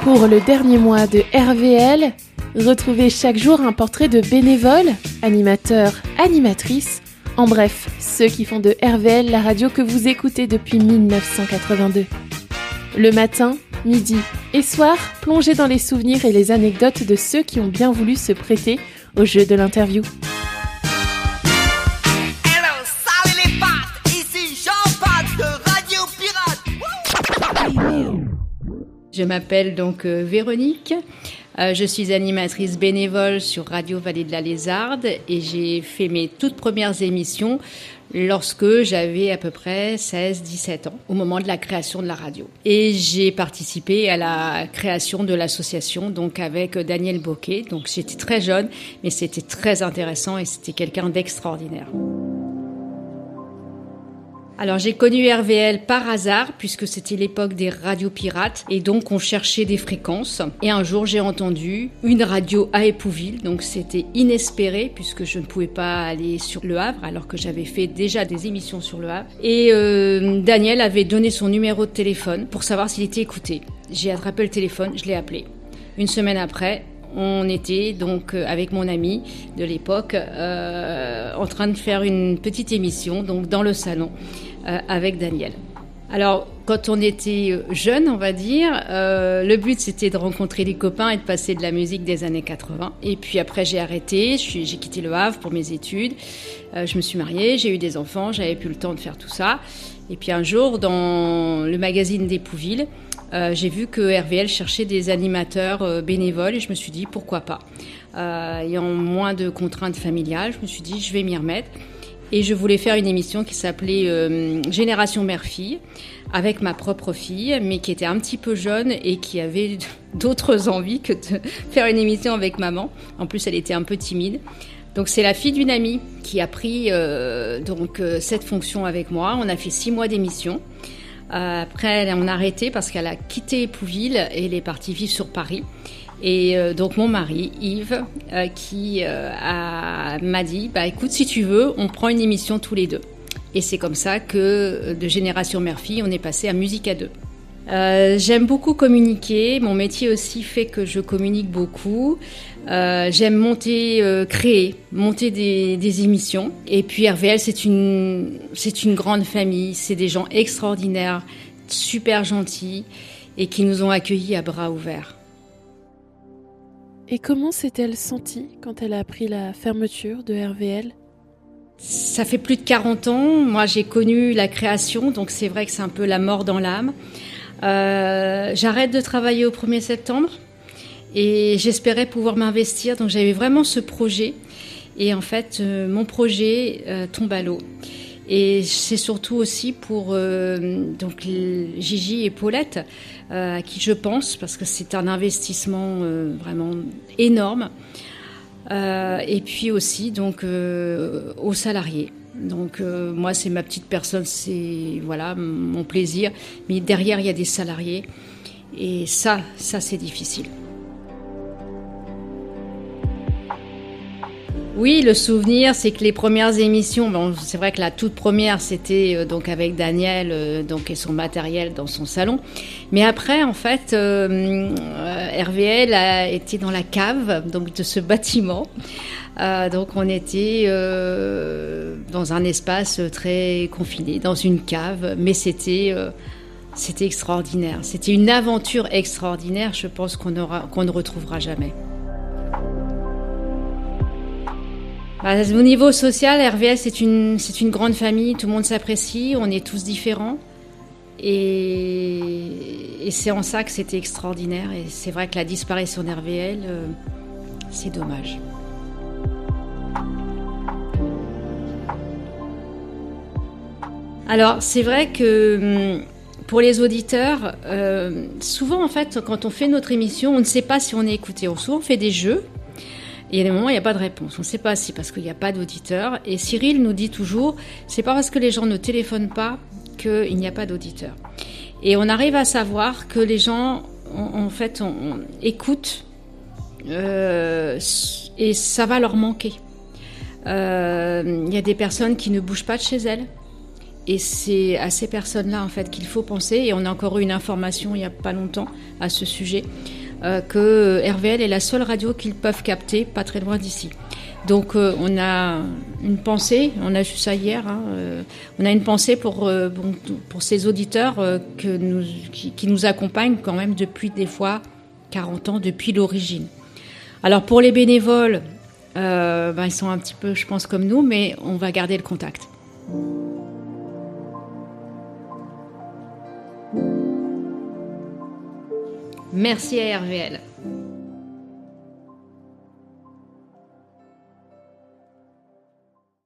Pour le dernier mois de RVL, retrouvez chaque jour un portrait de bénévoles, animateurs, animatrices, en bref, ceux qui font de RVL la radio que vous écoutez depuis 1982. Le matin, midi et soir, plongez dans les souvenirs et les anecdotes de ceux qui ont bien voulu se prêter au jeu de l'interview. Je m'appelle donc Véronique, je suis animatrice bénévole sur Radio Vallée de la Lézarde et j'ai fait mes toutes premières émissions lorsque j'avais à peu près 16-17 ans, au moment de la création de la radio. Et j'ai participé à la création de l'association donc avec Daniel Bocquet. Donc j'étais très jeune, mais c'était très intéressant et c'était quelqu'un d'extraordinaire. Alors j'ai connu RVL par hasard puisque c'était l'époque des radios pirates et donc on cherchait des fréquences et un jour j'ai entendu une radio à Épouville, donc c'était inespéré puisque je ne pouvais pas aller sur Le Havre alors que j'avais fait déjà des émissions sur Le Havre et Daniel avait donné son numéro de téléphone pour savoir s'il était écouté. J'ai attrapé le téléphone, je l'ai appelé. Une semaine après, on était donc avec mon ami de l'époque en train de faire une petite émission donc dans le salon avec Daniel. Alors quand on était jeune, on va dire, le but c'était de rencontrer des copains et de passer de la musique des années 80. Et puis après j'ai arrêté, j'ai quitté Le Havre pour mes études. Je me suis mariée, j'ai eu des enfants, j'avais plus le temps de faire tout ça. Et puis un jour dans le magazine d'Épouville, j'ai vu que RVL cherchait des animateurs bénévoles et je me suis dit pourquoi pas. Ayant moins de contraintes familiales, je me suis dit je vais m'y remettre. Et je voulais faire une émission qui s'appelait Génération Mère-Fille, avec ma propre fille, mais qui était un petit peu jeune et qui avait d'autres envies que de faire une émission avec maman. En plus, elle était un peu timide. Donc c'est la fille d'une amie qui a pris cette fonction avec moi. On a fait 6 mois d'émission. Après, on a arrêté parce qu'elle a quitté Épouville et elle est partie vivre sur Paris. Et donc mon mari, Yves, qui m'a dit « écoute, si tu veux, on prend une émission tous les deux ». Et c'est comme ça que de Génération Mère-Fille, on est passé à Musique à deux. J'aime beaucoup communiquer, mon métier aussi fait que je communique beaucoup. J'aime monter des émissions. Et puis RVL, c'est une grande famille, c'est des gens extraordinaires, super gentils et qui nous ont accueillis à bras ouverts. Et comment s'est-elle sentie quand elle a appris la fermeture de RVL ? Ça fait plus de 40 ans, moi j'ai connu la création, donc c'est vrai que c'est un peu la mort dans l'âme. J'arrête de travailler au 1er septembre et j'espérais pouvoir m'investir, donc j'avais vraiment ce projet. Et en fait, mon projet tombe à l'eau. Et c'est surtout aussi pour Gigi et Paulette, à qui je pense, parce que c'est un investissement vraiment énorme. Et puis aussi donc aux salariés. Donc moi, c'est ma petite personne, c'est voilà mon plaisir. Mais derrière, il y a des salariés. Et ça c'est difficile. Oui, le souvenir, c'est que les premières émissions, c'est vrai que la toute première, c'était donc avec Daniel et son matériel dans son salon. Mais après, en fait, RVL a été dans la cave donc de ce bâtiment. Donc on était dans un espace très confiné, dans une cave, mais c'était extraordinaire. C'était une aventure extraordinaire, je pense qu'on ne retrouvera jamais. Au niveau social, RVL, c'est une grande famille, tout le monde s'apprécie, on est tous différents. Et c'est en ça que c'était extraordinaire. Et c'est vrai que la disparition d'RVL, c'est dommage. Alors, c'est vrai que pour les auditeurs, souvent, en fait, quand on fait notre émission, on ne sait pas si on est écouté. Souvent, on fait des jeux. Et il y a des moments où il n'y a pas de réponse. On ne sait pas si parce qu'il n'y a pas d'auditeurs. Et Cyril nous dit toujours, c'est pas parce que les gens ne téléphonent pas qu'il n'y a pas d'auditeurs. Et on arrive à savoir que les gens, en fait, on écoutent et ça va leur manquer. Il y a des personnes qui ne bougent pas de chez elles, Et c'est à ces personnes-là en fait qu'il faut penser. Et on a encore eu une information il n'y a pas longtemps à ce sujet, que RVL est la seule radio qu'ils peuvent capter pas très loin d'ici. Donc on a une pensée, on a vu ça hier, on a une pensée pour ces auditeurs qui nous accompagnent quand même depuis des fois 40 ans, depuis l'origine. Alors pour les bénévoles, ils sont un petit peu, je pense, comme nous, mais on va garder le contact. Merci à RVL.